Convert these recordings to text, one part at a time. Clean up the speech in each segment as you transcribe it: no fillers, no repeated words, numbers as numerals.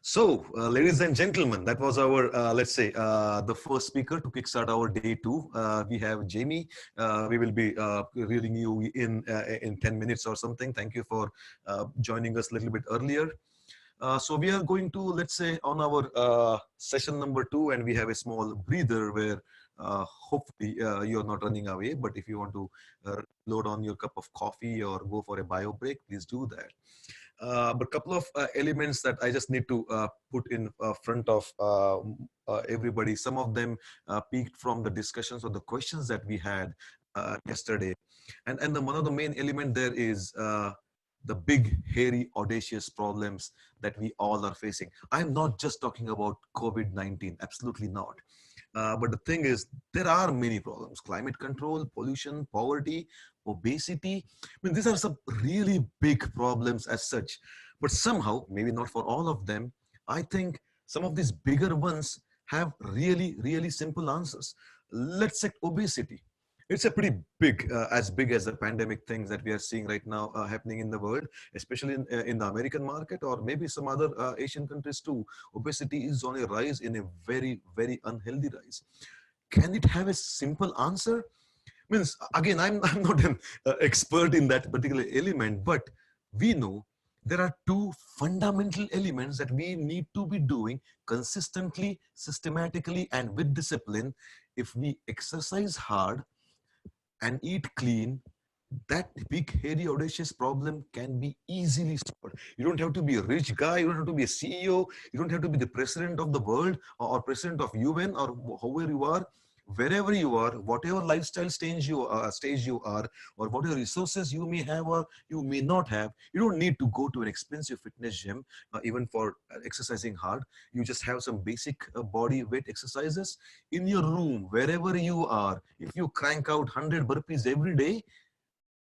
Ladies and gentlemen, that was our, let's say, the first speaker to kickstart our day two. We have Jamie. We will be reading you in 10 minutes or something. Thank you for joining us a little bit earlier. So we are going to, let's say, on our session number 2, and we have a small breather where hopefully you're not running away, but if you want to load on your cup of coffee or go for a bio break, please do that. But a couple of elements that I just need to put in front of everybody. Some of them peaked from the discussions or the questions that we had yesterday. And one of the main element there is the big, hairy, audacious problems that we all are facing. I'm not just talking about COVID-19, absolutely not. But the thing is, there are many problems: climate control, pollution, poverty, obesity. I mean, these are some really big problems as such. But somehow, maybe not for all of them, I think some of these bigger ones have really, really simple answers. Let's take obesity. It's a pretty big, as big as the pandemic things that we are seeing right now happening in the world, especially in the American market or maybe some other Asian countries too. Obesity is on a rise, in a very, very unhealthy rise. Can it have a simple answer? Means, again, I'm not an expert in that particular element, but we know there are two fundamental elements that we need to be doing consistently, systematically, and with discipline. If we exercise hard and eat clean, that big, hairy, audacious problem can be easily solved. You don't have to be a rich guy, you don't have to be a CEO, you don't have to be the president of the world or president of UN or however you are. Wherever you are, whatever lifestyle stage you are, or whatever resources you may have or you may not have, you don't need to go to an expensive fitness gym, even for exercising hard. You just have some basic body weight exercises in your room, wherever you are. If you crank out 100 burpees every day,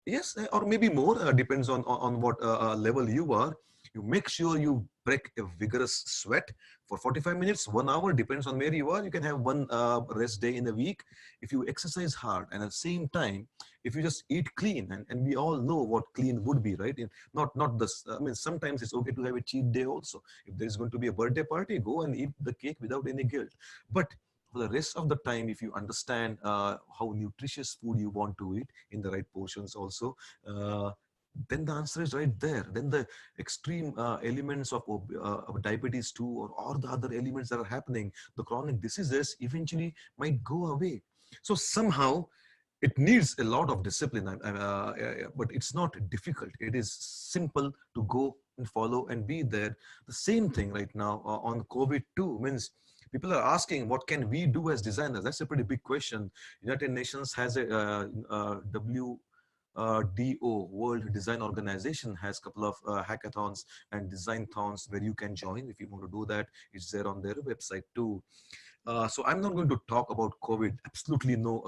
yes, or maybe more, depends on what level you are. You make sure you break a vigorous sweat for 45 minutes, 1 hour, depends on where you are. You can have one rest day in a week. If you exercise hard and at the same time, if you just eat clean, and we all know what clean would be, right? Not this, I mean, sometimes it's okay to have a cheat day also. If there's going to be a birthday party, go and eat the cake without any guilt. But for the rest of the time, if you understand how nutritious food you want to eat in the right portions also, then the answer is right there. Then the extreme elements of diabetes too, or the other elements that are happening, the chronic diseases eventually might go away. So somehow it needs a lot of discipline, but it's not difficult. It is simple to go and follow and be there. The same thing right now on COVID too, means people are asking, what can we do as designers? That's a pretty big question. United Nations has a WDO, World Design Organization, has a couple of hackathons and design thons where you can join if you want to do that. It's there on their website too. So I'm not going to talk about COVID, absolutely no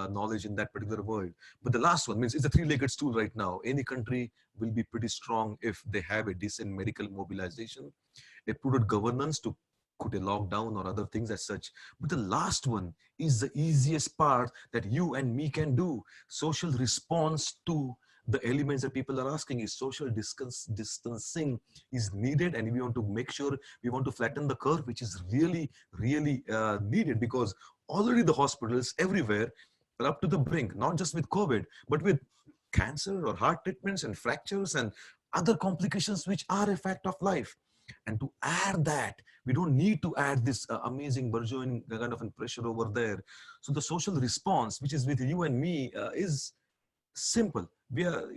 knowledge in that particular world. But the last one means it's a three-legged stool right now. Any country will be pretty strong if they have a decent medical mobilization, a prudent governance to put a lockdown or other things as such. But the last one is the easiest part that you and me can do. Social response to the elements that people are asking. Is social distancing is needed, and we want to make sure we want to flatten the curve, which is really, really needed, because already the hospitals everywhere are up to the brink, not just with COVID, but with cancer or heart treatments and fractures and other complications which are a fact of life. And to add that, we don't need to add this amazing burgeoning kind of pressure over there. So the social response, which is with you and me, is simple. We are,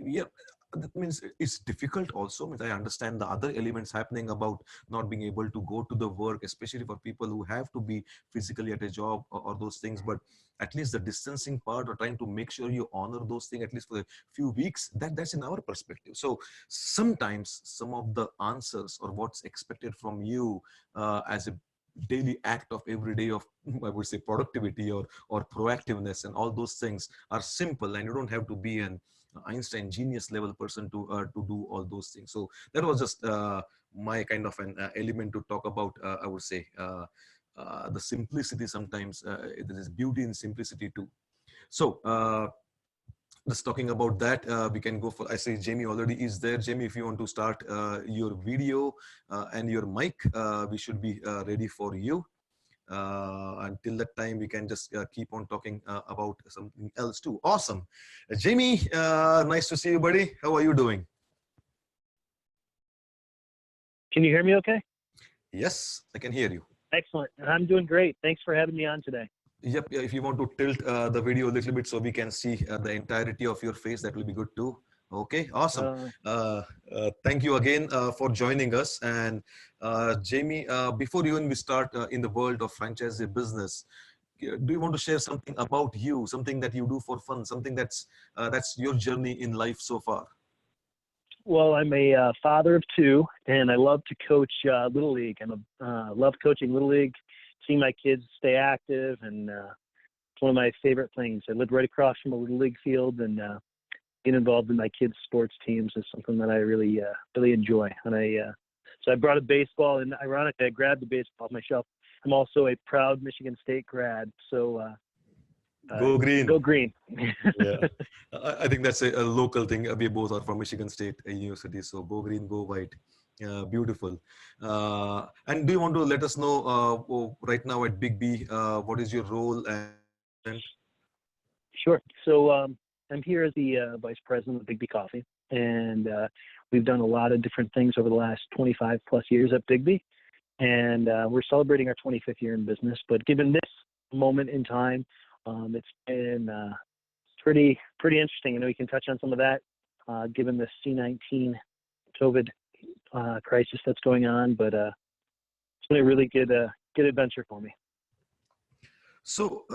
that means it's difficult also. I understand the other elements happening about not being able to go to the work, especially for people who have to be physically at a job or those things. But at least the distancing part, or trying to make sure you honor those things at least for a few weeks, that's in our perspective. So sometimes some of the answers or what's expected from you as a daily act of every day of, I would say, productivity or proactiveness and all those things are simple, and you don't have to be an Einstein genius level person to do all those things. So that was just my kind of an element to talk about. I would say the simplicity. Sometimes there is beauty in simplicity too. So just talking about that, we can go for, I say Jamie already is there. Jamie, if you want to start your video and your mic, we should be ready for you. Until that time, we can just keep on talking about something else too. Awesome. Jamie, nice to see you, buddy. How are you doing? Can you hear me okay? Yes, I can hear you. Excellent. I'm doing great. Thanks for having me on today. Yep. Yeah, if you want to tilt the video a little bit so we can see the entirety of your face, that will be good too. Okay, awesome. Thank you again for joining us. And Jamie, before even we start in the world of franchisee business, do you want to share something about you, something that you do for fun, something that's your journey in life so far? Well, I'm a father of two, and I love to coach Little League. I love coaching Little League, seeing my kids stay active, and it's one of my favorite things. I live right across from a Little League field, and getting involved in my kids' sports teams is something that I really enjoy. And so I brought a baseball, and ironically, I grabbed the baseball off my shelf. I'm also a proud Michigan State grad, so go green. Go green. Yeah, I think that's a local thing. We both are from Michigan State University, so go green, go white. Beautiful. And do you want to let us know right now at BIGGBY, what is your role? And Sure. So I'm here as the Vice President of BIGGBY Coffee, and we've done a lot of different things over the last 25 plus years at BIGGBY, and we're celebrating our 25th year in business. But given this moment in time, it's been pretty interesting. I know we can touch on some of that, given the C-19 COVID crisis that's going on, but it's been a really good adventure for me. So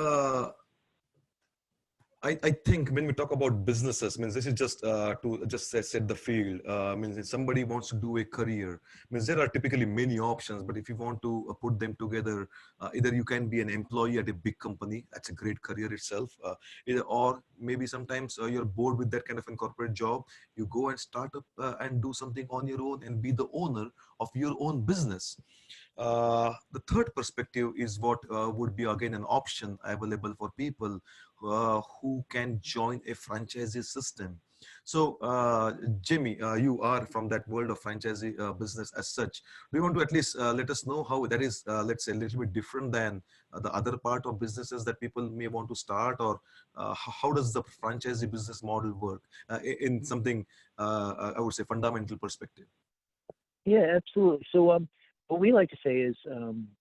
I think when we talk about businesses, means this is just to just set the field. Means if somebody wants to do a career, means there are typically many options. But if you want to put them together, either you can be an employee at a big company. That's a great career itself. Or maybe sometimes you're bored with that kind of a corporate job. You go and start up and do something on your own and be the owner of your own business. The third perspective is what would be again an option available for people who can join a franchisee system. So Jimmy, you are from that world of franchisee business as such. Do you want to at least let us know how that is, let's say, a little bit different than the other part of businesses that people may want to start, or how does the franchisee business model work in something, I would say, fundamental perspective? Yeah, absolutely. So what we like to say is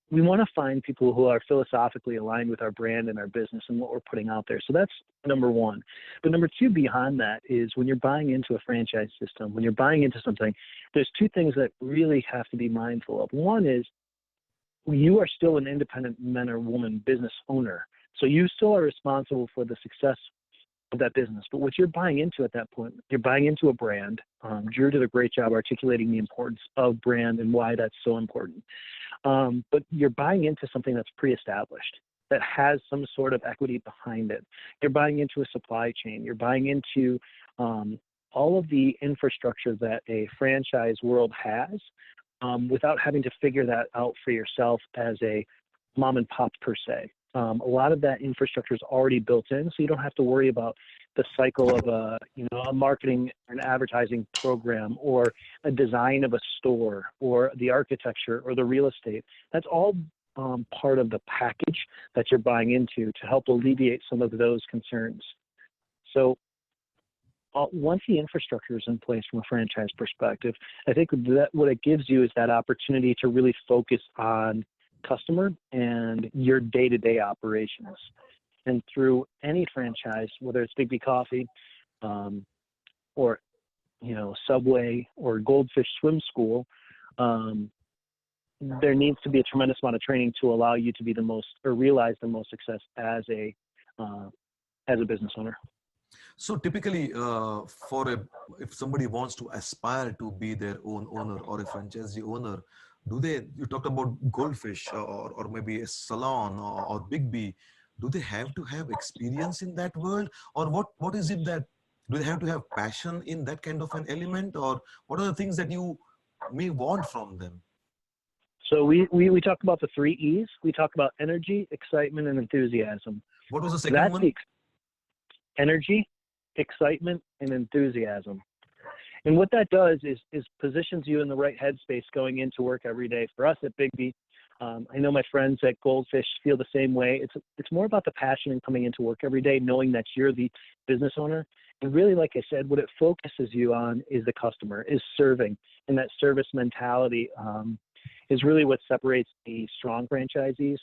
we want to find people who are philosophically aligned with our brand and our business and what we're putting out there. So that's number one. But number two beyond that is when you're buying into a franchise system, when you're buying into something, there's two things that really have to be mindful of. One is you are still an independent man or woman business owner. So you still are responsible for the success of that business. But what you're buying into at that point, you're buying into a brand. Drew did a great job articulating the importance of brand and why that's so important. But you're buying into something that's pre-established, that has some sort of equity behind it. You're buying into a supply chain. You're buying into all of the infrastructure that a franchise world has without having to figure that out for yourself as a mom and pop per se. A lot of that infrastructure is already built in, so you don't have to worry about the cycle of a marketing and advertising program or a design of a store or the architecture or the real estate. That's all part of the package that you're buying into to help alleviate some of those concerns. So once the infrastructure is in place from a franchise perspective, I think that what it gives you is that opportunity to really focus on customer and your day-to-day operations. And through any franchise, whether it's BIGGBY Coffee or Subway or Goldfish Swim School, there needs to be a tremendous amount of training to allow you to be realize the most success as a business owner. So typically, if somebody wants to aspire to be their own owner or a franchisee owner, you talked about Goldfish or maybe a salon or BIGGBY, do they have to have experience in that world, or what is it that, do they have to have passion in that kind of an element, or what are the things that you may want from them? So we talk about the 3 E's. We talk about energy, excitement, and enthusiasm. What was the second one? Energy, excitement, and enthusiasm. And what that does is positions you in the right headspace going into work every day. For us at BIGGBY, I know my friends at Goldfish feel the same way. It's more about the passion in coming into work every day, knowing that you're the business owner. And really, like I said, what it focuses you on is the customer, is serving. And that service mentality is really what separates the strong franchisees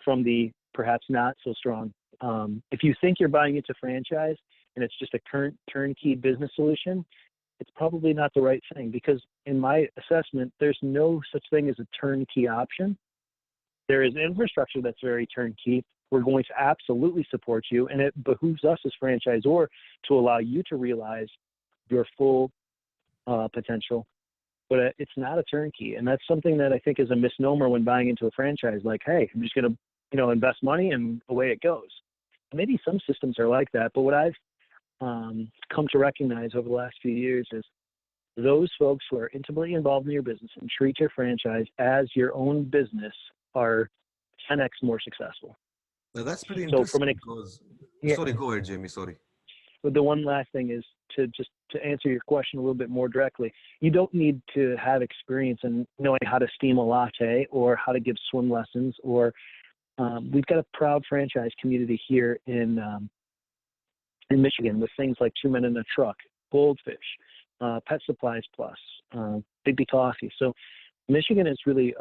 from the perhaps not so strong. If you think you're buying into franchise and it's just a current turnkey business solution, it's probably not the right thing, because in my assessment, there's no such thing as a turnkey option. There is infrastructure that's very turnkey. We're going to absolutely support you, and it behooves us as franchisor to allow you to realize your full potential. But it's not a turnkey, and that's something that I think is a misnomer when buying into a franchise. Like, hey, I'm just going to, invest money and away it goes. Maybe some systems are like that, but what I've come to recognize over the last few years is those folks who are intimately involved in your business and treat your franchise as your own business are 10x more successful. Now that's pretty interesting. Sorry, go ahead, Jamie. Sorry. But the one last thing is to answer your question a little bit more directly. You don't need to have experience in knowing how to steam a latte or how to give swim lessons. Or we've got a proud franchise community here in Michigan with things like 2 Men in a Truck, Goldfish, Pet Supplies Plus, BIGGBY Coffee. So Michigan is really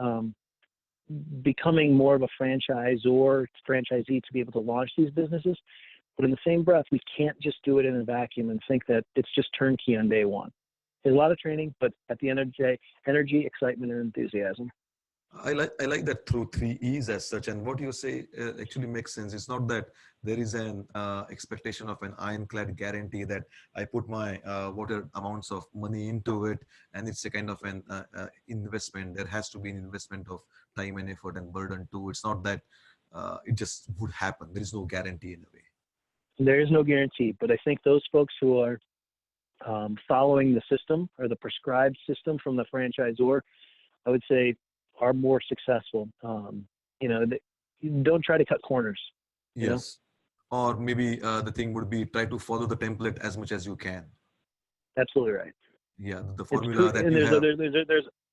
becoming more of a franchisee to be able to launch these businesses. But in the same breath, we can't just do it in a vacuum and think that it's just turnkey on day one. There's a lot of training, but at the end of the day, energy, excitement, and enthusiasm. I like that through 3 E's as such. And what you say actually makes sense. It's not that there is an expectation of an ironclad guarantee that I put my whatever amounts of money into it, and it's a kind of an investment. There has to be an investment of time and effort and burden too. It's not that it just would happen. There is no guarantee in a way. There is no guarantee, but I think those folks who are following the system or the prescribed system from the franchisor, I would say, are more successful. Don't try to cut corners. Yes. Or maybe the thing would be try to follow the template as much as you can. Absolutely right. Yeah, the formula that you have.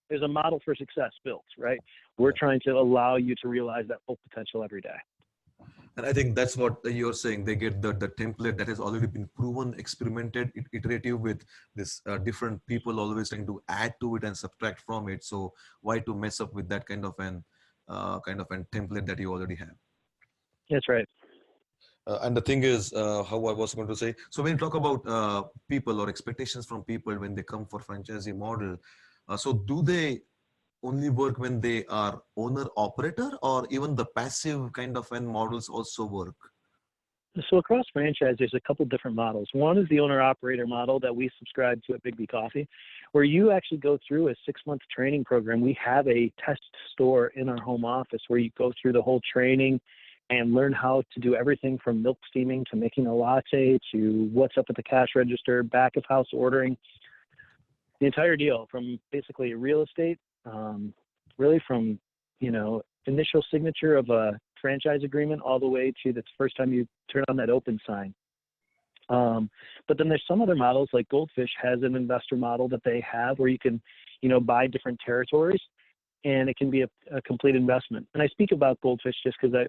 There's a model for success built, right? We're trying to allow you to realize that full potential every day. And I think that's what you're saying. They get the template that has already been proven, experimented, iterative with this different people always trying to add to it and subtract from it. So why to mess up with that kind of an template that you already have? That's right. And the thing is, how I was going to say, so when you talk about people or expectations from people when they come for franchisee model, so do they only work when they are owner operator, or even the passive kind of models also work? So across franchise, there's a couple different models. One is the owner operator model that we subscribe to at BIGGBY Coffee, where you actually go through a 6-month training program. We have a test store in our home office where you go through the whole training and learn how to do everything from milk steaming to making a latte to what's up at the cash register, back of house ordering, the entire deal, from basically real estate, really from, initial signature of a franchise agreement all the way to the first time you turn on that open sign. But then there's some other models, like Goldfish has an investor model that they have where you can, buy different territories, and it can be a complete investment. And I speak about Goldfish just because I'm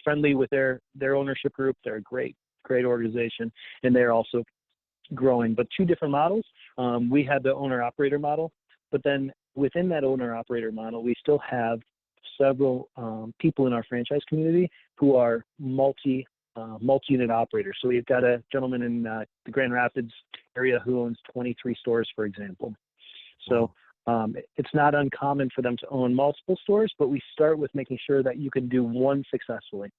friendly with their ownership group. They're a great organization, and they're also growing. But 2 different models. We have the owner operator model, but then within that owner operator model, we still have several people in our franchise community who are multi-unit operators. So we've got a gentleman in the Grand Rapids area who owns 23 stores, for example. So it's not uncommon for them to own multiple stores, but we start with making sure that you can do one successfully.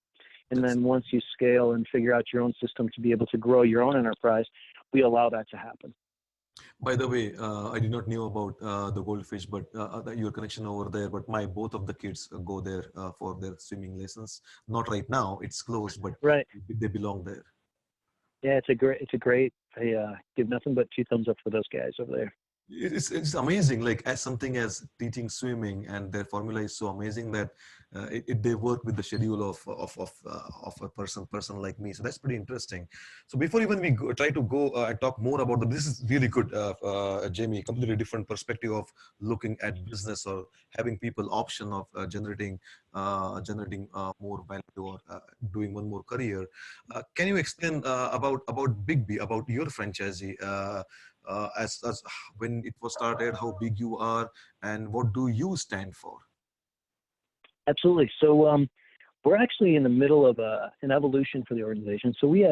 And then once you scale and figure out your own system to be able to grow your own enterprise, we allow that to happen. By the way, I did not know about the Goldfish, but your connection over there. But both of the kids go there for their swimming lessons. Not right now; it's closed, but right. They belong there. Yeah, it's a great. I give nothing but 2 thumbs up for those guys over there. It's amazing, like as something as teaching swimming, and their formula is so amazing that they work with the schedule of a person like me. So that's pretty interesting. So before even we try to go and talk more about this is really good, Jamie. Completely different perspective of looking at business or having people option of generating more value or doing one more career. Can you explain about BIGGBY, about your franchisee? As when it was started, how big you are, and what do you stand for? Absolutely. So we're actually in the middle of an evolution for the organization. So we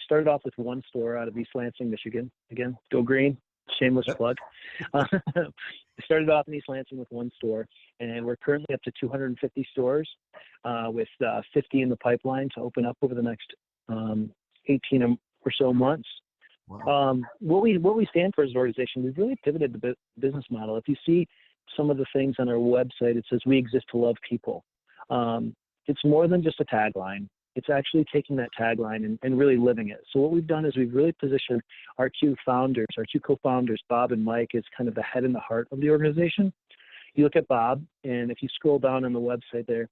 started off with one store out of East Lansing, Michigan. Again, go green. Shameless plug. We started off in East Lansing with one store, and we're currently up to 250 stores, with 50 in the pipeline to open up over the next 18 or so months. Wow. What we stand for as an organization, we've really pivoted the business model. If you see some of the things on our website, it says we exist to love people. It's more than just a tagline. It's actually taking that tagline and really living it. So what we've done is we've really positioned our two co-founders, Bob and Mike, as kind of the head and the heart of the organization. You look at Bob, and if you scroll down on the website there,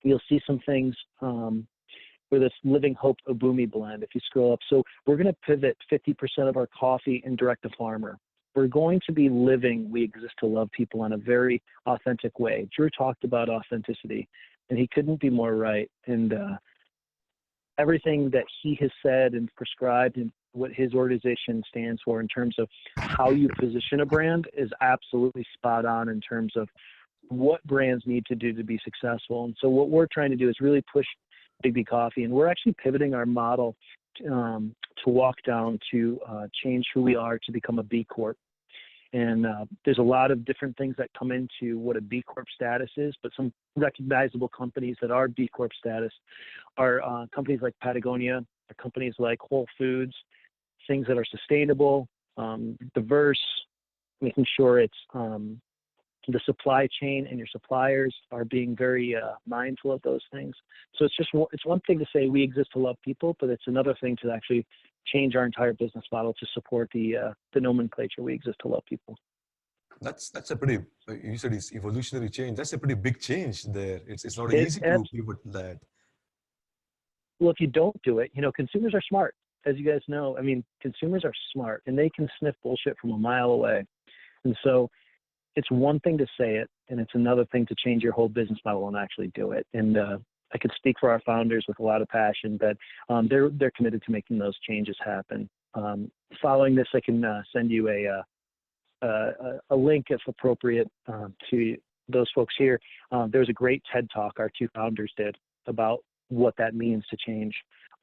you'll see some things for this Living Hope Ubumi blend, if you scroll up. So we're going to pivot 50% of our coffee and direct to farmer. We're going to be living We Exist to Love People in a very authentic way. Drew talked about authenticity, and he couldn't be more right. And everything that he has said and prescribed and what his organization stands for in terms of how you position a brand is absolutely spot on in terms of what brands need to do to be successful. And so what we're trying to do is really push BIGGBY Coffee, and we're actually pivoting our model to walk down to change who we are to become a B Corp. And there's a lot of different things that come into what a B Corp status is, but some recognizable companies that are B Corp status are companies like Patagonia, or companies like Whole Foods, things that are sustainable, diverse, making sure it's the supply chain and your suppliers are being very mindful of those things. So it's one thing to say we exist to love people, but it's another thing to actually change our entire business model to support the nomenclature we exist to love people. That's a pretty, you said it's evolutionary change. That's a pretty big change there. It's not easy to pivot that. Well, if you don't do it, consumers are smart, as you guys know. I mean, consumers are smart, and they can sniff bullshit from a mile away. And so it's one thing to say it, and it's another thing to change your whole business model and actually do it. And I could speak for our founders with a lot of passion that they're committed to making those changes happen. Following this, I can send you a link if appropriate to those folks here. There was a great TED Talk our two founders did about what that means to change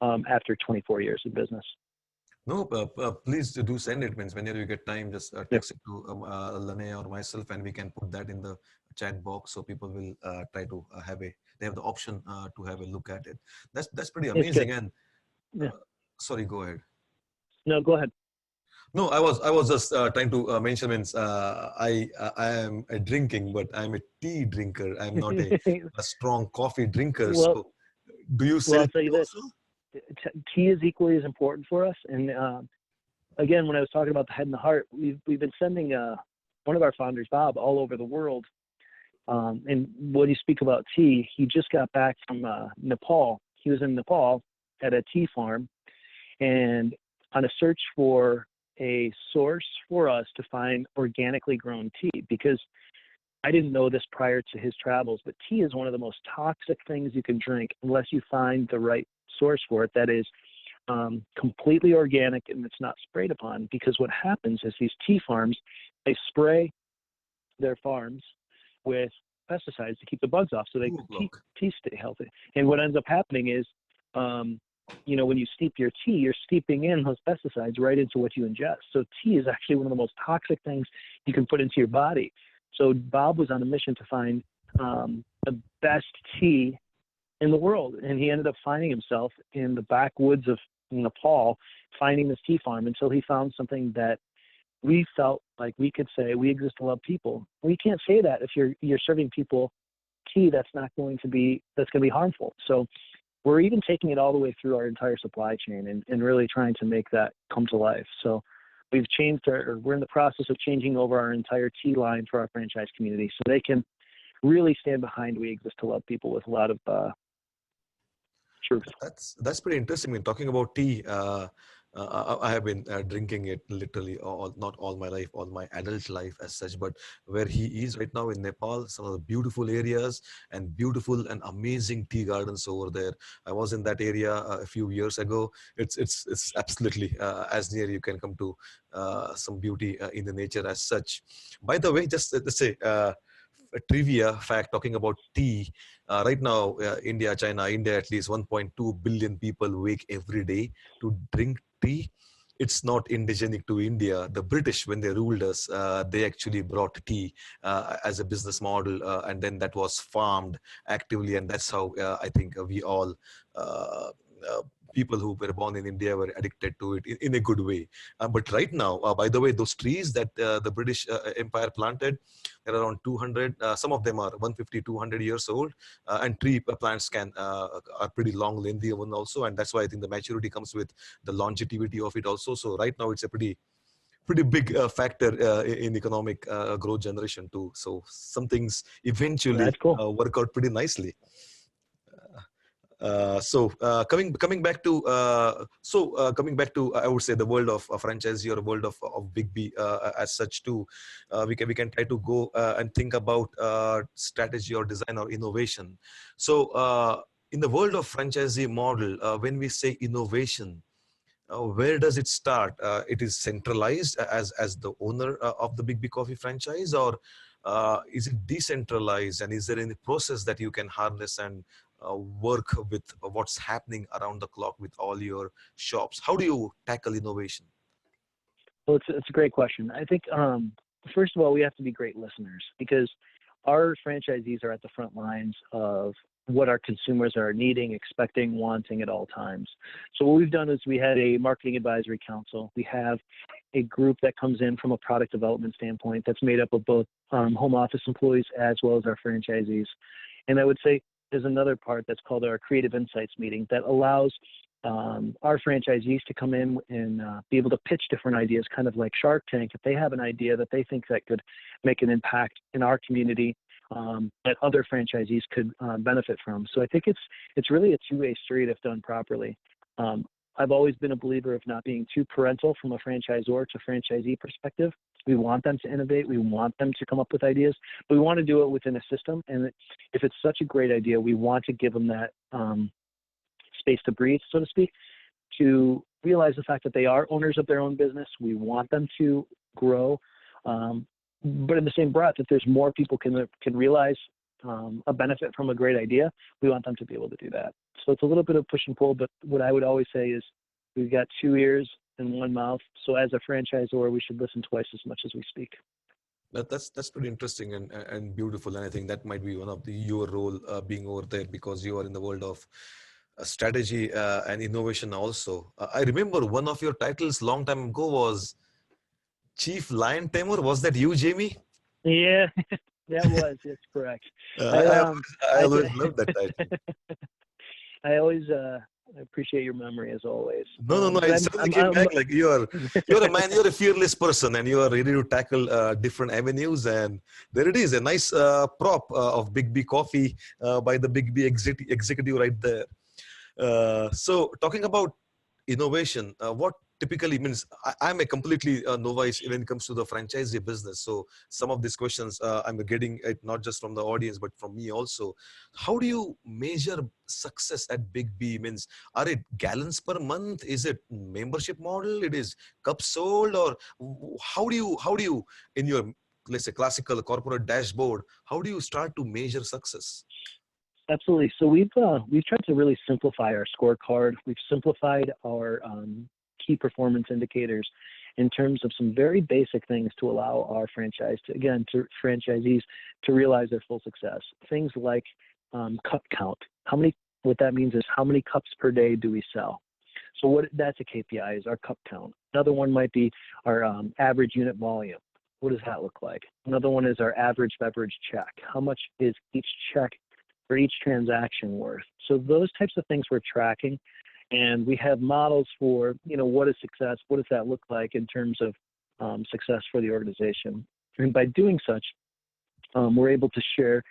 after 24 years of business. No, please do send it. Means whenever you get time, just text it to Lane or myself, and we can put that in the chat box so people will try to they have the option to have a look at it. That's pretty amazing. And sorry, go ahead. No, go ahead. No, I was just trying to mention. Means I am a drinking, but I'm a tea drinker. I'm not a strong coffee drinker. Well, so do you sell I'll tell you this. Tea is equally as important for us. And again, when I was talking about the head and the heart, we've been sending one of our founders, Bob, all over the world. And when you speak about tea, he just got back from Nepal. He was in Nepal at a tea farm, and on a search for a source for us to find organically grown tea, because I didn't know this prior to his travels, but tea is one of the most toxic things you can drink unless you find the right source for it that is completely organic and it's not sprayed upon. Because what happens is these tea farms, they spray their farms with pesticides to keep the bugs off so they tea stay healthy. And what ends up happening is when you steep your tea, you're steeping in those pesticides right into what you ingest. So tea is actually one of the most toxic things you can put into your body. So Bob was on a mission to find the best tea in the world, and he ended up finding himself in the backwoods of Nepal, finding this tea farm until he found something that we felt like we could say we exist to love people. We can't say that if you're serving people tea that's going to be harmful. So we're even taking it all the way through our entire supply chain and really trying to make that come to life. So we're in the process of changing over our entire tea line for our franchise community, so they can really stand behind We Exist to Love people with a lot of truth. That's pretty interesting. I mean, talking about tea, I have been drinking it literally not all my life, all my adult life as such, but where he is right now in Nepal, some of the beautiful areas and beautiful and amazing tea gardens over there. I was in that area a few years ago. It's absolutely as near you can come to some beauty in the nature as such. By the way, just let's say, a trivia fact talking about tea. Right now, India, at least 1.2 billion people wake every day to drink tea. It's not indigenic to India. The British, when they ruled us, they actually brought tea as a business model, and then that was farmed actively, and that's how I think we all uh, people who were born in India were addicted to it in a good way. But right now, by the way, those trees that the British Empire planted, they're around 200. Some of them are 150, 200 years old, and tree plants are pretty long, lengthy one also, and that's why I think the maturity comes with the longevity of it also. So right now, it's a pretty big factor in economic growth generation too. So some things eventually That's cool. work out pretty nicely. Coming back to I would say the world of franchisee or world of BIGBY as such too, we can try to go and think about strategy or design or innovation. So in the world of franchisee model, when we say innovation, where does it start? It is centralized as the owner of the BIGBY Coffee franchise, or is it decentralized? And is there any process that you can harness and work with what's happening around the clock with all your shops? How do you tackle innovation? Well, it's a great question. I think, first of all, we have to be great listeners, because our franchisees are at the front lines of what our consumers are needing, expecting, wanting at all times. So what we've done is we had a marketing advisory council. We have a group that comes in from a product development standpoint that's made up of both home office employees as well as our franchisees. And I would say there's another part that's called our Creative Insights meeting that allows our franchisees to come in and be able to pitch different ideas, kind of like Shark Tank. If they have an idea that they think that could make an impact in our community, that other franchisees could benefit from. So I think it's really a two-way street if done properly. I've always been a believer of not being too parental from a franchisor to franchisee perspective. We want them to innovate. We want them to come up with ideas, but we want to do it within a system. And if it's such a great idea, we want to give them that space to breathe, so to speak, to realize the fact that they are owners of their own business. We want them to grow. But in the same breath, if there's more people can realize a benefit from a great idea, we want them to be able to do that. So it's a little bit of push and pull, but what I would always say is we've got two ears and one mouth. So as a franchisor, we should listen twice as much as we speak. That's pretty interesting and beautiful, and I think that might be one of your role being over there, because you are in the world of strategy and innovation also. I remember one of your titles long time ago was Chief Lion Tamer. Was that you, Jamie? Yeah, that's correct. I always loved that title. I always appreciate your memory as always. No. I suddenly came back like you're a man, you're a fearless person, and you are ready to tackle different avenues. And there it is, a nice prop of BIGBY Coffee by the BIGBY executive right there. So talking about innovation, what typically means, I'm a completely novice when it comes to the franchisee business. So some of these questions I'm getting it not just from the audience, but from me also. How do you measure success at BIGBY? Means, are it gallons per month? Is it membership model? It is cups sold? Or how do you in your, let's say, classical corporate dashboard, how do you start to measure success? Absolutely. So we've tried to really simplify our scorecard. We've simplified our key performance indicators in terms of some very basic things to allow our franchisees to realize their full success. Things like cup count. What that means is how many cups per day do we sell? So that's a KPI, is our cup count. Another one might be our average unit volume. What does that look like? Another one is our average beverage check. How much is each check for each transaction worth? So those types of things we're tracking. And we have models for, what is success? What does that look like in terms of success for the organization? And by doing such, we're able to share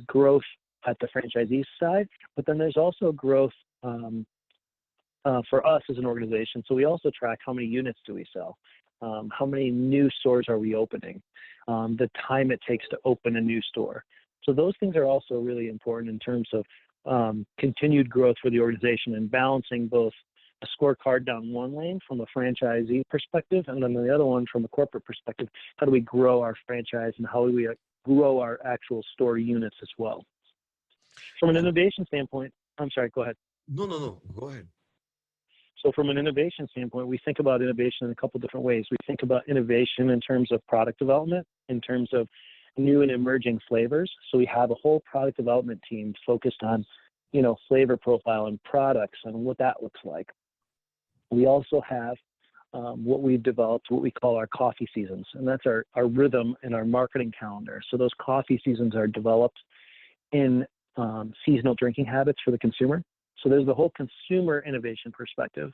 growth at the franchisee side, but then there's also growth for us as an organization. So we also track how many units do we sell, how many new stores are we opening, the time it takes to open a new store. So those things are also really important in terms of continued growth for the organization and balancing both a scorecard down one lane from a franchisee perspective, and then the other one from a corporate perspective. How do we grow our franchise and how do we grow our actual store units as well? From an innovation standpoint, I'm sorry, go ahead. No, go ahead. So from an innovation standpoint, we think about innovation in a couple different ways. We think about innovation in terms of product development, in terms of new and emerging flavors. So we have a whole product development team focused on, flavor profile and products and what that looks like. We also have what we've developed, what we call our coffee seasons, and that's our rhythm and our marketing calendar. So those coffee seasons are developed in seasonal drinking habits for the consumer. So there's the whole consumer innovation perspective.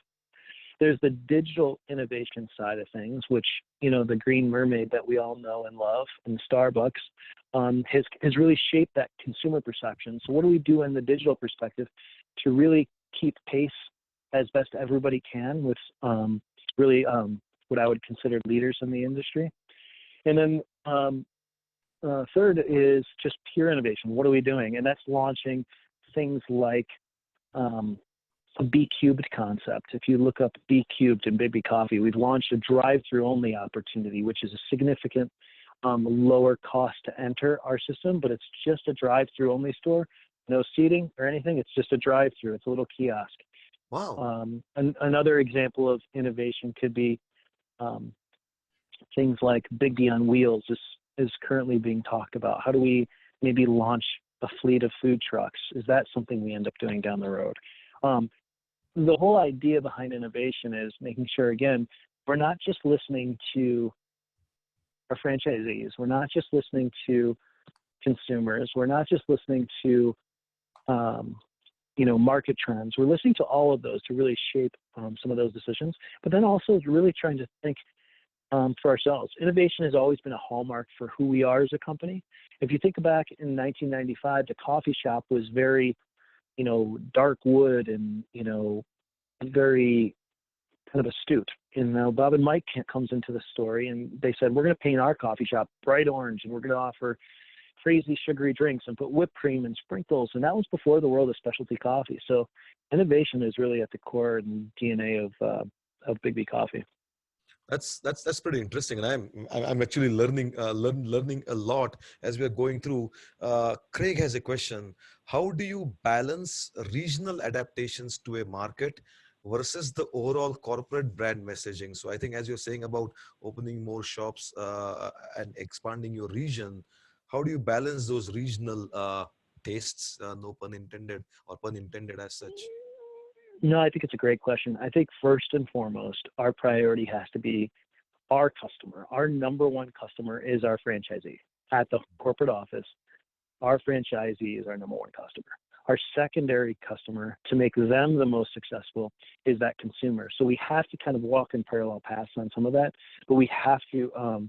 There's the digital innovation side of things, which, the Green Mermaid that we all know and love in Starbucks has really shaped that consumer perception. So what do we do in the digital perspective to really keep pace as best everybody can with really what I would consider leaders in the industry? And then third is just pure innovation. What are we doing? And that's launching things like a B cubed concept. If you look up B cubed and BIGGBY Coffee, we've launched a drive-through only opportunity, which is a significant lower cost to enter our system, but it's just a drive-through only store, no seating or anything. It's just a drive-through. It's a little kiosk. Wow. Another example of innovation could be things like BIGGBY on Wheels is currently being talked about. How do we maybe launch a fleet of food trucks? Is that something we end up doing down the road? The whole idea behind innovation is making sure, again, we're not just listening to our franchisees. We're not just listening to consumers. We're not just listening to, market trends. We're listening to all of those to really shape some of those decisions, but then also really trying to think for ourselves. Innovation has always been a hallmark for who we are as a company. If you think back in 1995, the coffee shop was very, dark wood and, very kind of astute. And Bob and Mike comes into the story and they said, we're going to paint our coffee shop bright orange and we're going to offer crazy sugary drinks and put whipped cream and sprinkles. And that was before the world of specialty coffee. So innovation is really at the core and DNA of BIGGBY Coffee. That's pretty interesting, and I'm actually learning a lot as we are going through. Craig has a question: how do you balance regional adaptations to a market versus the overall corporate brand messaging? So I think, as you're saying about opening more shops and expanding your region, how do you balance those regional tastes? No pun intended, or pun intended as such. No, I think it's a great question. I think first and foremost, our priority has to be our customer. Our number one customer is our franchisee. At the corporate office, our franchisee is our number one customer. Our secondary customer, to make them the most successful, is that consumer. So we have to kind of walk in parallel paths on some of that, but we have to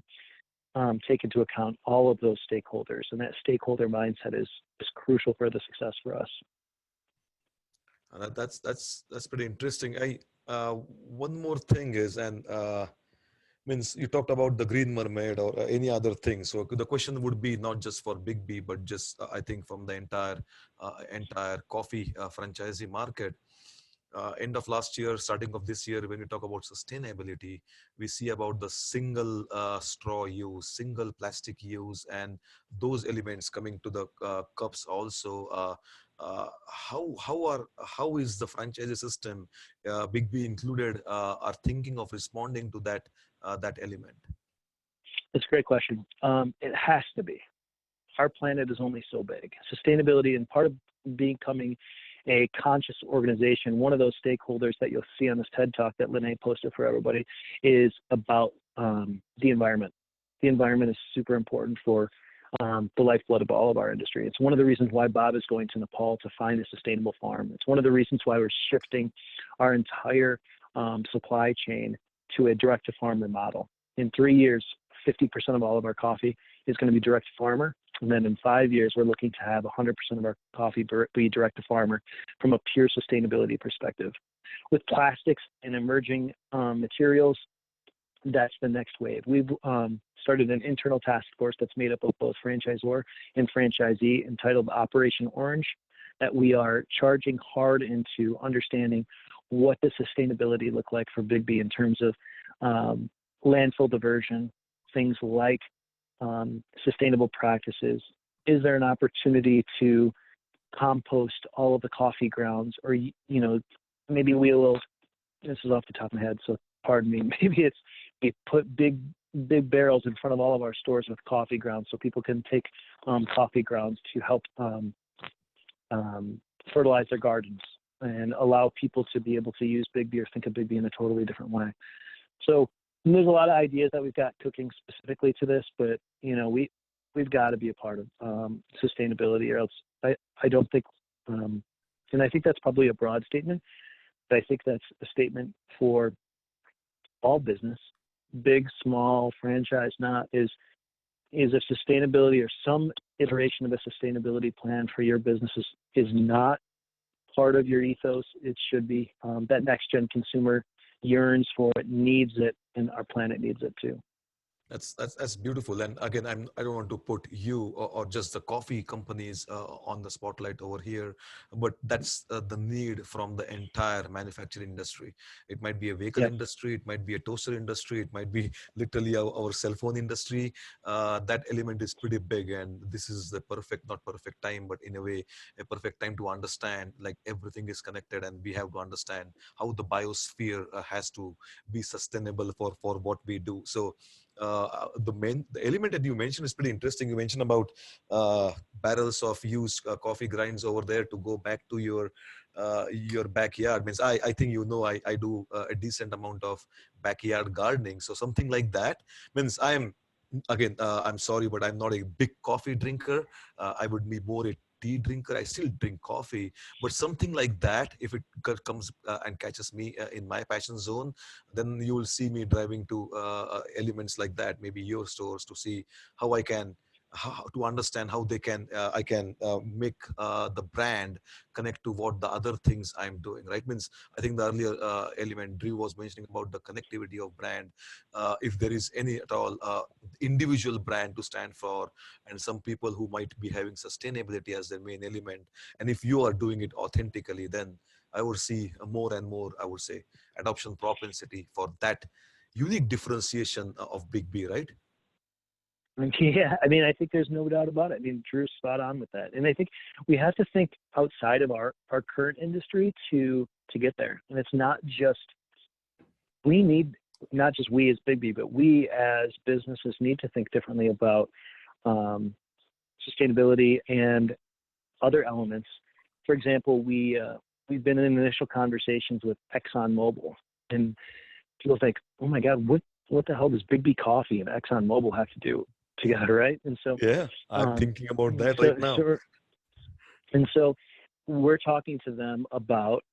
take into account all of those stakeholders, and that stakeholder mindset is crucial for the success for us. That's pretty interesting. One more thing is, means you talked about the Green Mermaid or any other thing. So the question would be not just for BIGGBY, but just I think from the entire coffee franchisee market. End of last year, starting of this year, when we talk about sustainability, we see about the single straw use, single plastic use, and those elements coming to the cups also. How is the franchisee system, BIGGBY included, are thinking of responding to that element? That's a great question. It has to be. Our planet is only so big. Sustainability, and part of becoming a conscious organization, one of those stakeholders that you'll see on this TED Talk that Lene posted for everybody, is about the environment. The environment is super important for the lifeblood of all of our industry. It's one of the reasons why Bob is going to Nepal to find a sustainable farm. It's one of the reasons why we're shifting our entire supply chain to a direct-to-farmer model. In 3 years, 50% of all of our coffee is going to be direct-to-farmer. And then in 5 years, we're looking to have 100% of our coffee be direct-to-farmer from a pure sustainability perspective. With plastics and emerging materials, that's the next wave. We've started an internal task force that's made up of both franchisor and franchisee, entitled Operation Orange, that we are charging hard into understanding what does sustainability look like for BIGGBY in terms of landfill diversion, things like sustainable practices. Is there an opportunity to compost all of the coffee grounds, or maybe we will? This is off the top of my head, so pardon me. Maybe it's we put big barrels in front of all of our stores with coffee grounds, so people can take coffee grounds to help fertilize their gardens and allow people to be able to use BIGGBY or think of BIGGBY in a totally different way. So there's a lot of ideas that we've got cooking specifically to this, but we've got to be a part of sustainability, or else I don't think, and I think that's probably a broad statement, but I think that's a statement for all business, big, small, franchise, not, is a sustainability or some iteration of a sustainability plan for your business is not part of your ethos. It should be. That next gen consumer yearns for it, needs it, and our planet needs it too. That's beautiful. And again, I don't want to put you or just the coffee companies on the spotlight over here, but that's the need from the entire manufacturing industry. It might be a vehicle industry, it might be a toaster industry, it might be literally our cell phone industry. That element is pretty big, and this is the not perfect time, but in a way, a perfect time to understand like everything is connected, and we have to understand how the biosphere has to be sustainable for what we do. So the element that you mentioned is pretty interesting. You mentioned about barrels of used coffee grinds over there to go back to your backyard. Means I think I do a decent amount of backyard gardening. So something like that means I'm sorry, but I'm not a big coffee drinker. I would be more a tea drinker. I still drink coffee, but something like that, if it comes and catches me in my passion zone, then you will see me driving to elements like that, maybe your stores, to see how I can to understand how I can make the brand connect to what the other things I'm doing, right? Means I think the earlier element Drew was mentioning about the connectivity of brand. If there is any at all individual brand to stand for, and some people who might be having sustainability as their main element, and if you are doing it authentically, then I would see more and more, I would say, adoption propensity for that unique differentiation of BIGGBY, right? Yeah, I mean, I think there's no doubt about it. I mean, Drew's spot on with that. And I think we have to think outside of our current industry to get there. And it's not just we as BIGGBY, but we as businesses need to think differently about sustainability and other elements. For example, we've been in initial conversations with ExxonMobil, and people think, oh my God, what the hell does BIGGBY Coffee and ExxonMobil have to do together, right? And so yeah, I'm thinking about that right now. So we're talking to them about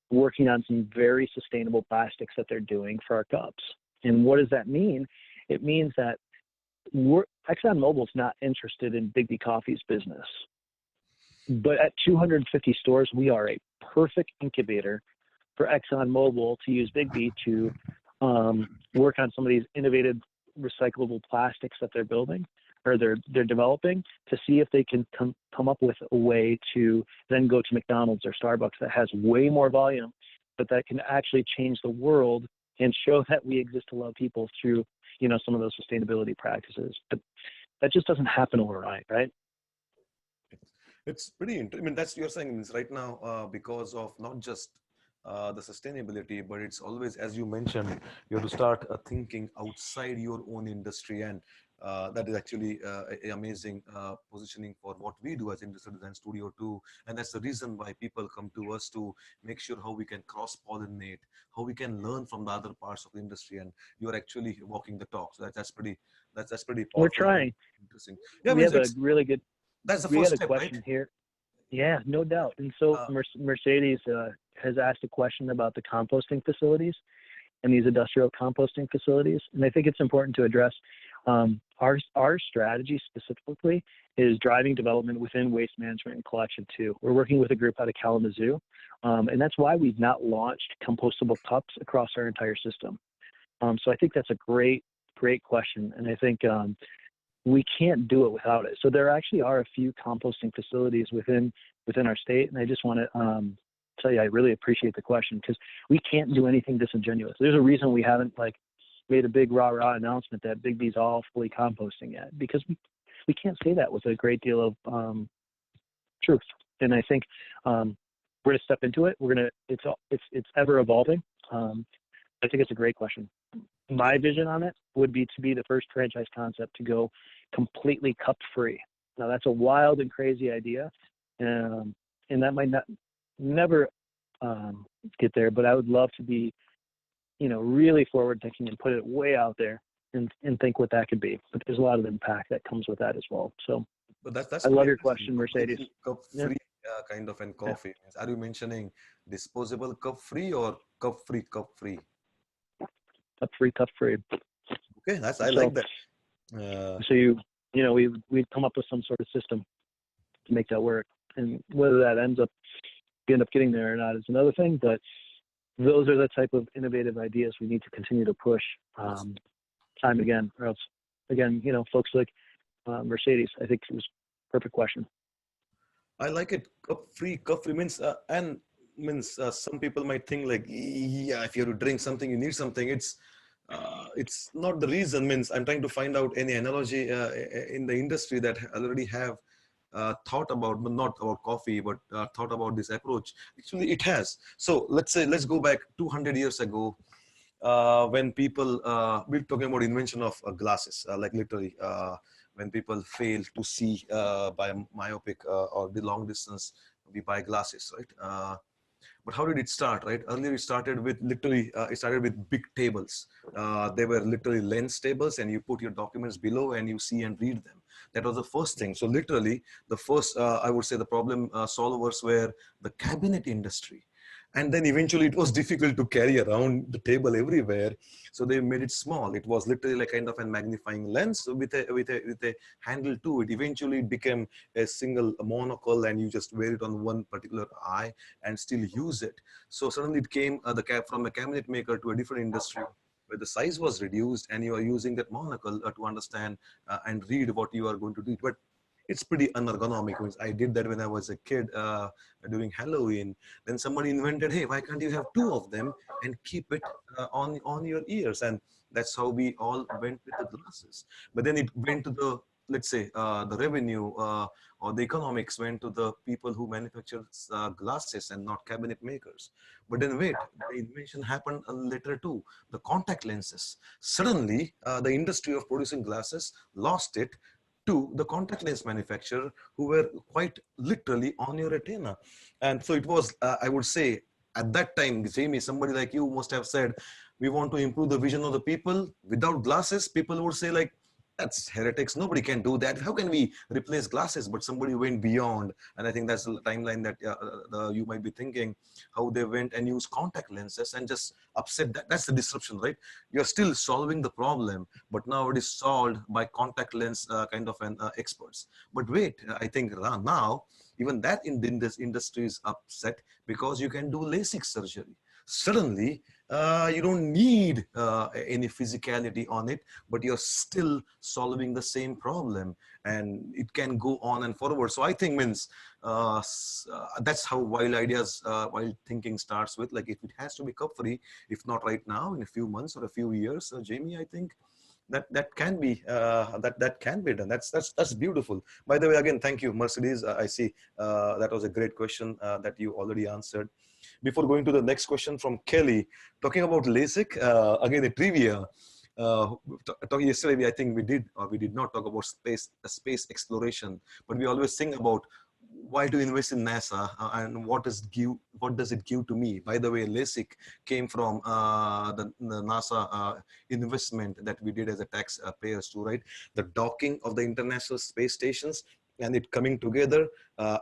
working on some very sustainable plastics that they're doing for our cups. And what does that mean? It means that ExxonMobil's not interested in BIGGBY Coffee's business. But at 250 stores, we are a perfect incubator for ExxonMobil to use BIGGBY to work on some of these innovative recyclable plastics that they're building or they're developing, to see if they can come up with a way to then go to McDonald's or Starbucks that has way more volume, but that can actually change the world and show that we exist to love people through, some of those sustainability practices. But that just doesn't happen overnight, right? It's pretty interesting. I mean, that's you're saying is right now because of not just the sustainability, but it's always, as you mentioned, you have to start thinking outside your own industry, and that is actually amazing positioning for what we do as Industrial Design Studio too. And that's the reason why people come to us, to make sure how we can cross-pollinate, how we can learn from the other parts of the industry, and you're actually walking the talk. So that's That's pretty We're powerful. trying. Interesting. Yeah, I We mean, have a really good. that's the We first had a step, question right? here. Yeah, no doubt. And so Mercedes has asked a question about the composting facilities and these industrial composting facilities. And I think it's important to address our strategy specifically is driving development within waste management and collection too. We're working with a group out of Kalamazoo, and that's why we've not launched compostable cups across our entire system. So I think that's a great question. And I think we can't do it without it. So there actually are a few composting facilities within our state. And I just want to tell you, I really appreciate the question because we can't do anything disingenuous. There's a reason we haven't made a big rah-rah announcement that BIGGBY's all fully composting yet, because we can't say that with a great deal of truth. And I think we're going to step into it. It's ever evolving. I think it's a great question. My vision on it would be to be the first franchise concept to go completely cup free. Now that's a wild and crazy idea, and that might never get there. But I would love to be, really forward thinking and put it way out there and think what that could be. But there's a lot of impact that comes with that as well. So, but that's I love your question, Mercedes. Cup free kind of and coffee. Yeah. Are you mentioning disposable cup free or cup free? Cup free. Cup free. Okay, I like that. So we'd come up with some sort of system to make that work, and whether that ends up getting there or not is another thing. But those are the type of innovative ideas we need to continue to push time again, or else again, folks like Mercedes. I think it was a perfect question. I like it. Cup free means some people might think if you have to drink something, you need something. It's not the reason. I'm trying to find out any analogy in the industry that already have thought about, but not about coffee, but thought about this approach. Actually, it has. So let's go back 200 years ago when people, we're talking about invention of glasses, literally when people fail to see by myopic or the long distance, we buy glasses, right? But how did it start, right? Earlier it started with big tables. They were literally lens tables, and you put your documents below and you see and read them. That was the first thing. So literally the first, I would say the problem solvers were the cabinet industry. And then eventually it was difficult to carry around the table everywhere. So they made it small. It was literally like kind of a magnifying lens with a handle to it. Eventually it became a single monocle, and you just wear it on one particular eye and still use it. So suddenly it came from a cabinet maker to a different industry where the size was reduced, and you are using that monocle to understand and read what you are going to do. But it's pretty unergonomic. I did that when I was a kid during Halloween. Then somebody invented, hey, why can't you have two of them and keep it on your ears? And that's how we all went with the glasses. But then it went to the, let's say, the revenue or the economics went to the people who manufacture glasses and not cabinet makers. But then wait, the invention happened later too, the contact lenses. Suddenly, the industry of producing glasses lost it to the contact lens manufacturer, who were quite literally on your retina. And so it was, I would say, at that time, Jamie, somebody like you must have said, we want to improve the vision of the people. Without glasses, people would say that's heretics. Nobody can do that. How can we replace glasses? But somebody went beyond. And I think that's the timeline that you might be thinking, how they went and used contact lenses and just upset that. That's the disruption, right? You're still solving the problem, but now it is solved by contact lens kind of an experts. But wait, I think now, even that in this industry is upset because you can do LASIK surgery. Suddenly, you don't need any physicality on it, but you're still solving the same problem, and it can go on and forward. So I think that's how wild ideas, wild thinking starts with. If it has to be cup free, if not right now, in a few months or a few years, Jamie, I think that can be that can be done. That's beautiful. By the way, again, thank you, Mercedes. I see that was a great question that you already answered. Before going to the next question from Kelly, talking about LASIK, again, a trivia. Yesterday, I think we did not talk about space exploration, but we always think about why to invest in NASA and what does it give to me? By the way, LASIK came from the NASA investment that we did as a taxpayers too, right? The docking of the International Space Stations and it coming together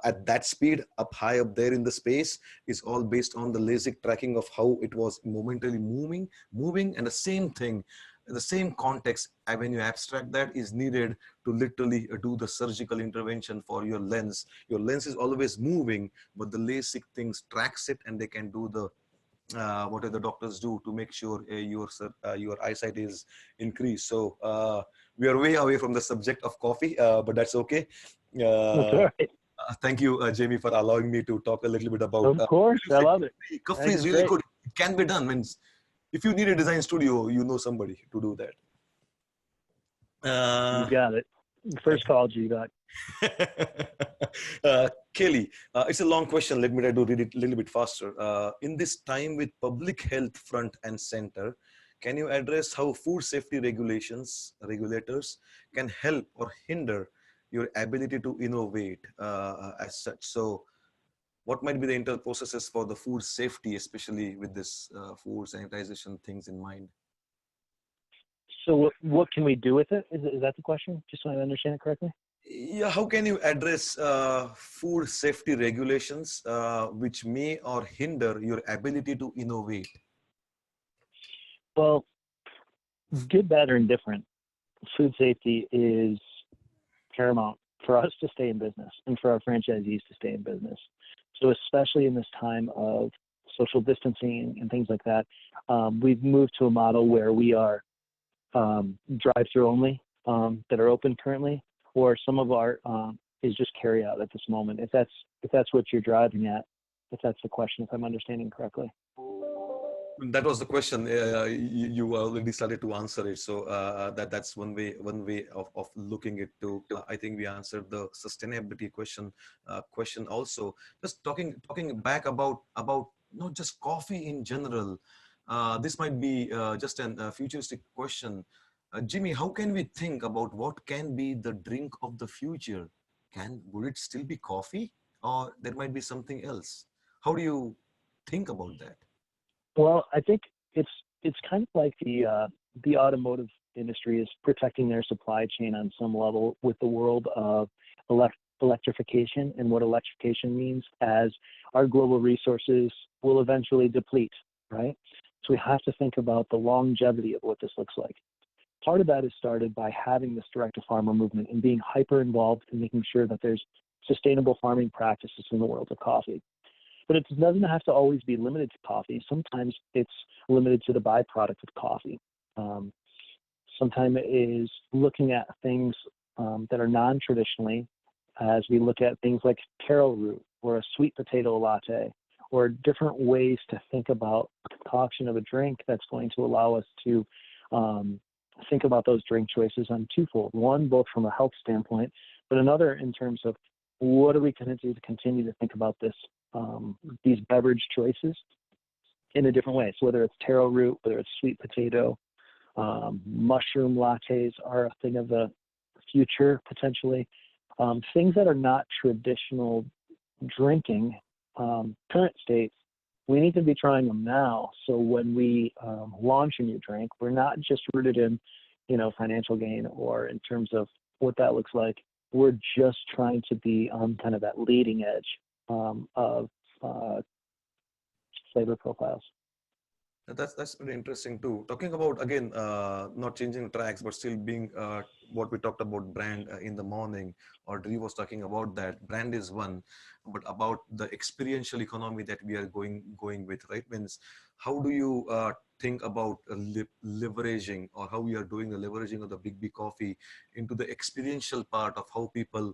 at that speed up high up there in the space is all based on the LASIK tracking of how it was momentarily moving, and the same thing, the same context, when you abstract that, is needed to literally do the surgical intervention for your lens. Your lens is always moving, but the LASIK things tracks it, and they can do the what do the doctors do to make sure your eyesight is increased. So we are way away from the subject of coffee, but that's okay. That's all right. Thank you, Jamie, for allowing me to talk a little bit about. Of course, I love it. Coffee is really good. It can be done. Means if you need a design studio, you know somebody to do that. You got it. First call, you got. Kelly, it's a long question. Let me try to read it a little bit faster. In this time with public health front and center, can you address how food safety regulators can help or hinder your ability to innovate as such? So what might be the internal processes for the food safety, especially with this food sanitization things in mind? So what can we do with it? Is that the question? Just so I understand it correctly? Yeah, how can you address food safety regulations which may or hinder your ability to innovate? Well, good, bad, or indifferent, food safety is paramount for us to stay in business and for our franchisees to stay in business. So especially in this time of social distancing and things like that, we've moved to a model where we are drive-through only that are open currently, or some of our is just carry out at this moment. If that's what you're driving at, if that's the question, if I'm understanding correctly. That was the question. You already started to answer it. So that's one way of looking at to. I think we answered the sustainability question also. Just talking back about not just coffee in general. This might be just a futuristic question. Jimmy, how can we think about what can be the drink of the future? Would it still be coffee, or there might be something else? How do you think about that? Well, I think it's kind of like the automotive industry is protecting their supply chain on some level with the world of electrification and what electrification means, as our global resources will eventually deplete, right? So we have to think about the longevity of what this looks like. Part of that is started by having this direct-to-farmer movement and being hyper involved in making sure that there's sustainable farming practices in the world of coffee. But it doesn't have to always be limited to coffee. Sometimes it's limited to the byproduct of coffee. Sometimes it is looking at things that are non-traditionally, as we look at things like taro root or a sweet potato latte, or different ways to think about the concoction of a drink that's going to allow us to think about those drink choices on twofold. One, both from a health standpoint, but another in terms of what are we going to do to continue to think about this, these beverage choices in a different way. So whether it's taro root, whether it's sweet potato, mushroom lattes are a thing of the future potentially. Things that are not traditional drinking, current state, we need to be trying them now. So when we launch a new drink, we're not just rooted in, financial gain or in terms of what that looks like. We're just trying to be on kind of that leading edge of flavor profiles. That's really interesting too. Talking about, again, not changing tracks, but still being what we talked about brand in the morning, or Dri was talking about that. Brand is one, but about the experiential economy that we are going with, right? Means how do you think about leveraging, or how we are doing the leveraging of the BIGGBY Coffee into the experiential part of how people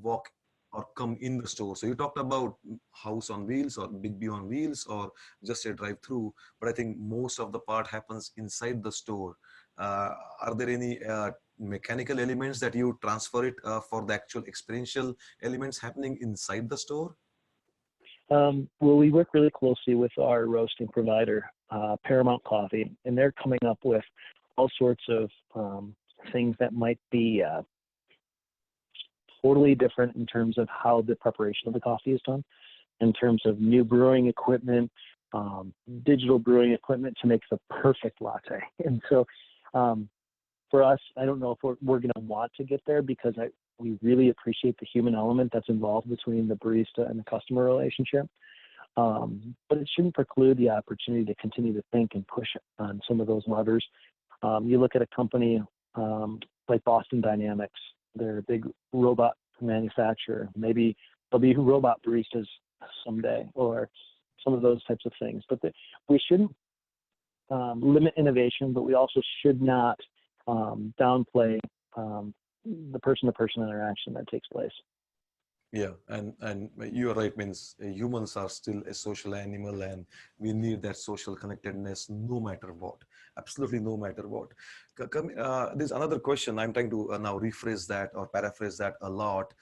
walk or come in the store? So you talked about house on wheels or BIGGBY on wheels or just a drive-through, but I think most of the part happens inside the store. Are there any mechanical elements that you transfer it for the actual experiential elements happening inside the store? Well, we work really closely with our roasting provider, Paramount Coffee, and they're coming up with all sorts of things that might be totally different in terms of how the preparation of the coffee is done, in terms of new brewing equipment, digital brewing equipment to make the perfect latte. And so for us, I don't know if we're going to want to get there, because we really appreciate the human element that's involved between the barista and the customer relationship. But it shouldn't preclude the opportunity to continue to think and push on some of those levers. You look at a company like Boston Dynamics, they're a big robot manufacturer. Maybe there'll be robot baristas someday, or some of those types of things. But we shouldn't limit innovation, but we also should not downplay the person-to-person interaction that takes place. Yeah, and you're right, means humans are still a social animal, and we need that social connectedness no matter what, absolutely no matter what. There's another question. I'm trying to now rephrase that or paraphrase that a lot.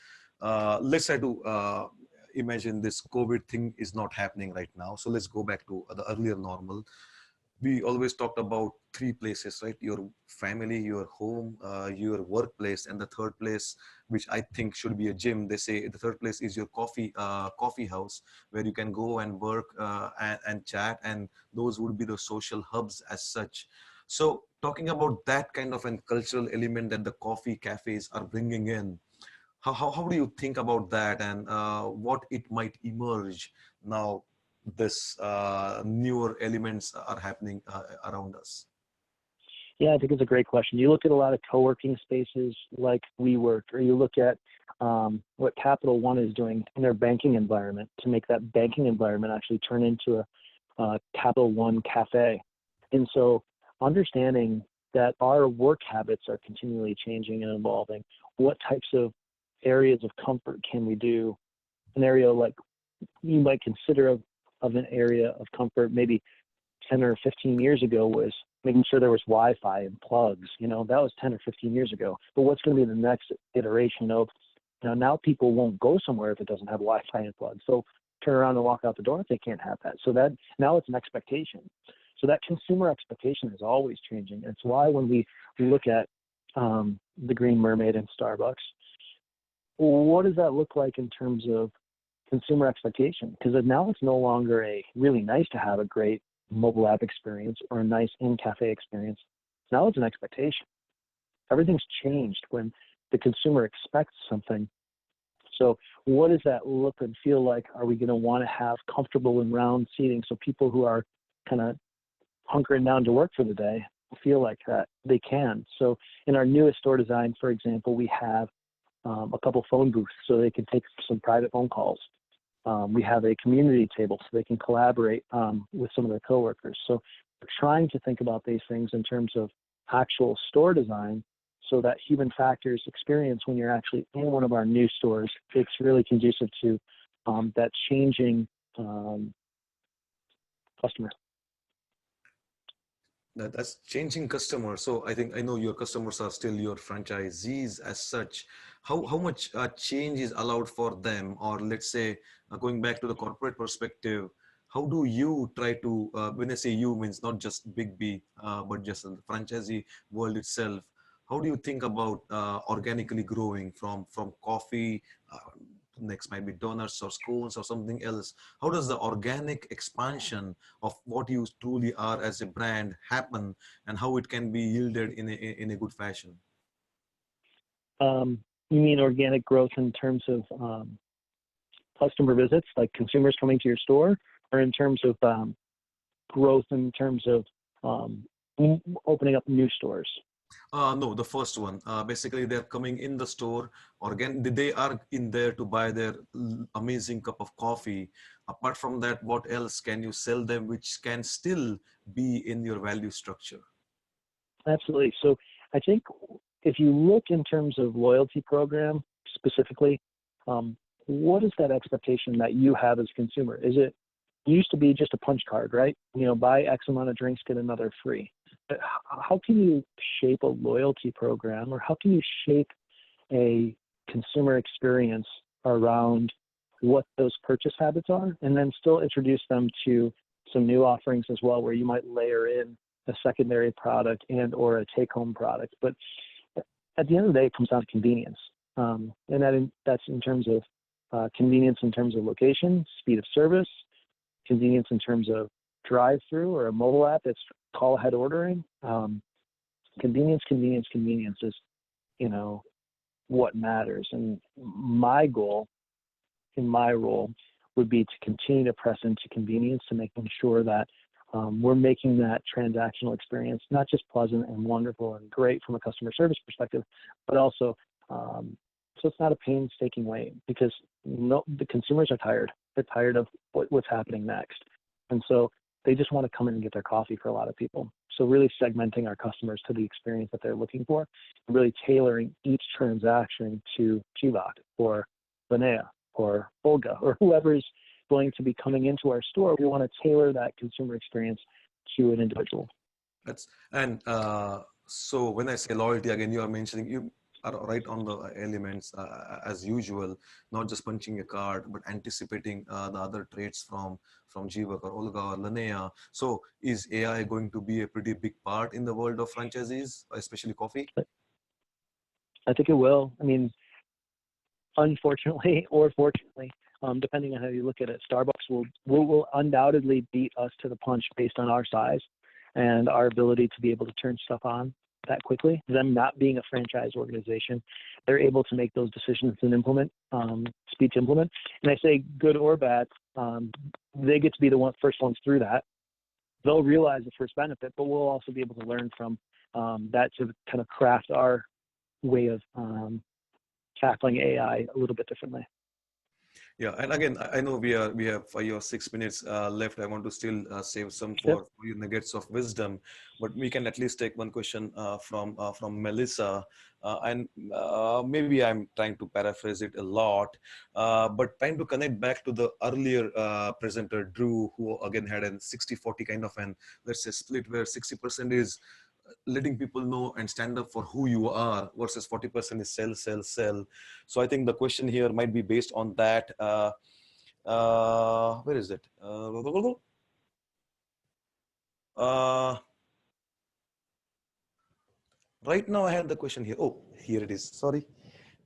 Let's try to imagine this COVID thing is not happening right now. So let's go back to the earlier normal. We always talked about three places, right? Your family, your home, your workplace, and the third place, which I think should be a gym. They say the third place is your coffee house, where you can go and work and chat, and those would be the social hubs as such. So talking about that kind of a cultural element that the coffee cafes are bringing in, how do you think about that, and what it might emerge now this newer elements are happening around us? Yeah, I think it's a great question. You look at a lot of co-working spaces like WeWork, or you look at what Capital One is doing in their banking environment to make that banking environment actually turn into a Capital One cafe. And so understanding that our work habits are continually changing and evolving, what types of areas of comfort can we do? An area like you might consider of an area of comfort maybe 10 or 15 years ago was making sure there was Wi-Fi and plugs. You know, that was 10 or 15 years ago. But what's going to be the next iteration of, you know, now people won't go somewhere if it doesn't have Wi-Fi and plugs. So turn around and walk out the door if they can't have that. So that now it's an expectation. So that consumer expectation is always changing. It's why when we look at the Green Mermaid in Starbucks, what does that look like in terms of consumer expectation? Because now it's no longer a really nice to have a great mobile app experience or a nice in-cafe experience. Now it's an expectation. Everything's changed when the consumer expects something. So what does that look and feel like? Are we going to want to have comfortable and round seating so people who are kind of hunkering down to work for the day feel like that they can? So in our newest store design, for example, we have a couple phone booths so they can take some private phone calls. We have a community table so they can collaborate with some of their coworkers. So we're trying to think about these things in terms of actual store design so that human factors experience when you're actually in one of our new stores, it's really conducive to that changing customer. That's changing customers. So I know your customers are still your franchisees as such. How much change is allowed for them? Or let's say, going back to the corporate perspective, how do you try to, when I say you, means not just BIGGBY, but just the franchisee world itself, how do you think about organically growing from coffee, next might be donuts or scones or something else? How does the organic expansion of what you truly are as a brand happen, and how it can be yielded in a good fashion? You mean organic growth in terms of customer visits, like consumers coming to your store, or in terms of growth in terms of opening up new stores? No, the first one. Basically, they're coming in the store, they are in there to buy their amazing cup of coffee. Apart from that, what else can you sell them which can still be in your value structure? Absolutely. So I think if you look in terms of loyalty program specifically, what is that expectation that you have as a consumer? It used to be just a punch card, right? You know, buy X amount of drinks, get another free. But how can you shape a loyalty program, or how can you shape a consumer experience around what those purchase habits are, and then still introduce them to some new offerings as well, where you might layer in a secondary product and or a take-home product? But at the end of the day, it comes down to convenience. And that's in terms of convenience in terms of location, speed of service, convenience in terms of drive-through or a mobile app that's call-ahead ordering. Convenience is, what matters. And my goal in my role would be to continue to press into convenience, to making sure that we're making that transactional experience not just pleasant and wonderful and great from a customer service perspective, but also so it's not a painstaking way, because the consumers are tired. They're tired of what's happening next. And so they just want to come in and get their coffee for a lot of people. So really segmenting our customers to the experience that they're looking for, and really tailoring each transaction to Jivak or Linnea or Olga or whoever's going to be coming into our store. We want to tailor that consumer experience to an individual. So when I say loyalty, again, you are mentioning, you are right on the elements as usual, not just punching a card, but anticipating the other traits from Jivak or Olga or Linnea. So is AI going to be a pretty big part in the world of franchisees, especially coffee? I think it will. I mean, unfortunately or fortunately, depending on how you look at it, Starbucks will undoubtedly beat us to the punch based on our size and our ability to be able to turn stuff on that quickly. Them not being a franchise organization, they're able to make those decisions and implement, speed to implement. And I say good or bad, they get to be the first ones through that. They'll realize the first benefit, but we'll also be able to learn from that to kind of craft our way of tackling AI a little bit differently. Yeah, and again, I know we have 5 or 6 minutes left. I want to still save some for your nuggets of wisdom, but we can at least take one question from Melissa, and maybe I'm trying to paraphrase it a lot, but trying to connect back to the earlier presenter Drew, who again had a 60-40 kind of an, let's say, split where 60% is letting people know and stand up for who you are versus 40% is sell. So I think the question here might be based on that. Where is it? Right now I had the question here. Oh, here it is. Sorry.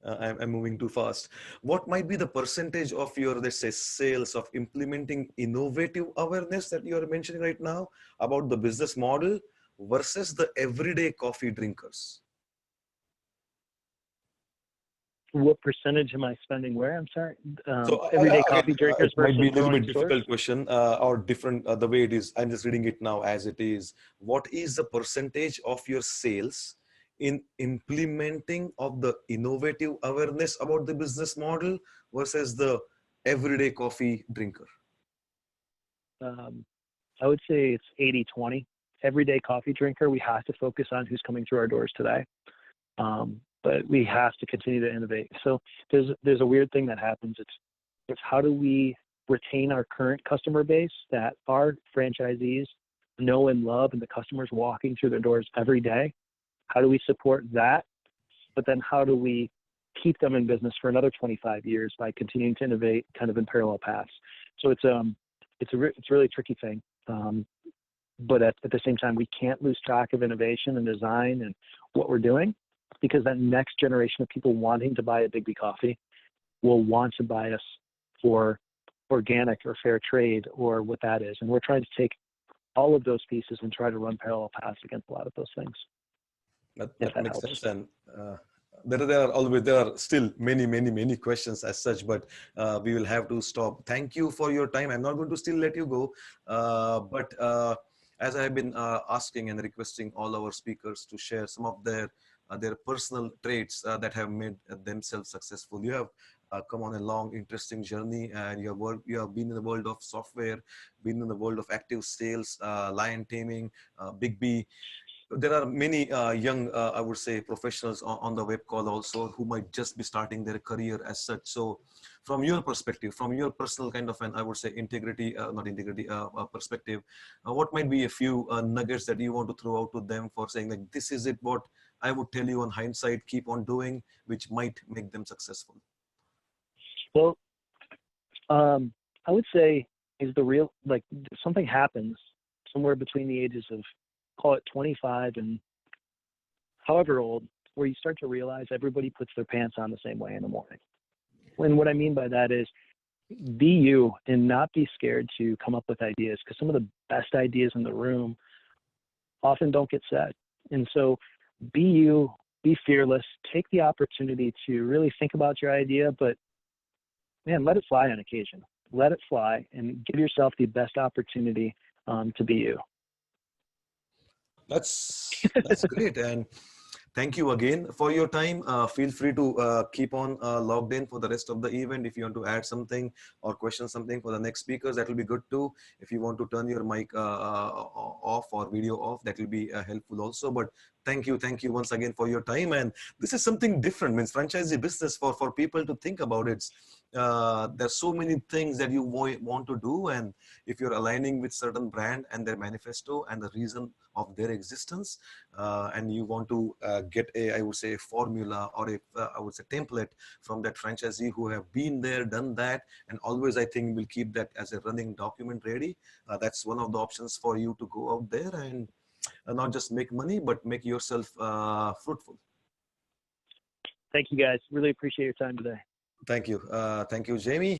I'm moving too fast. What might be the percentage of your, let's say, sales of implementing innovative awareness that you are mentioning right now about the business model versus the everyday coffee drinkers? What percentage am I spending where? I'm sorry. Everyday coffee drinkers versus might be a little bit difficult stores? question or different the way it is. I'm just reading it now as it is. What is the percentage of your sales in implementing of the innovative awareness about the business model versus the everyday coffee drinker? I would say it's 80-20. Everyday coffee drinker, we have to focus on who's coming through our doors today. But we have to continue to innovate. So there's a weird thing that happens. It's how do we retain our current customer base that our franchisees know and love, and the customers walking through their doors every day? How do we support that? But then how do we keep them in business for another 25 years by continuing to innovate kind of in parallel paths? So it's a really tricky thing. But at the same time, we can't lose track of innovation and design and what we're doing, because that next generation of people wanting to buy a BIGGBY Coffee will want to buy us for organic or fair trade or what that is. And we're trying to take all of those pieces and try to run parallel paths against a lot of those things. That makes sense. And there are still many questions as such, but we will have to stop. Thank you for your time. I'm not going to still let you go, but as I have been asking and requesting all our speakers to share some of their personal traits that have made themselves successful. You have come on a long, interesting journey, and you have been in the world of software, been in the world of active sales, lion taming, BIGGBY. There are many young, I would say, professionals on the web call also who might just be starting their career as such. So from your perspective, from your personal kind of an, I would say, perspective, what might be a few nuggets that you want to throw out to them for saying, like, this is it, what I would tell you on hindsight, keep on doing, which might make them successful? Well, I would say is something happens somewhere between the ages of, call it 25 and however old, where you start to realize everybody puts their pants on the same way in the morning. And what I mean by that is be you and not be scared to come up with ideas, because some of the best ideas in the room often don't get said. And so be you, be fearless, take the opportunity to really think about your idea, but man, let it fly on occasion. Let it fly and give yourself the best opportunity to be you. That's great. And thank you again for your time. Feel free to keep on logged in for the rest of the event. If you want to add something or question something for the next speakers, that will be good too. If you want to turn your mic off or video off, that will be helpful also. But thank you once again for your time. And this is something different, means franchisee business for people to think about it. There's so many things that you want to do, and if you're aligning with certain brand and their manifesto and the reason of their existence, and you want to get a, I would say, a formula or a, I would say, template from that franchisee who have been there, done that, and always, I think, will keep that as a running document ready. That's one of the options for you to go out there and not just make money, but make yourself fruitful. Thank you, guys. Really appreciate your time today. Thank you, Jamie.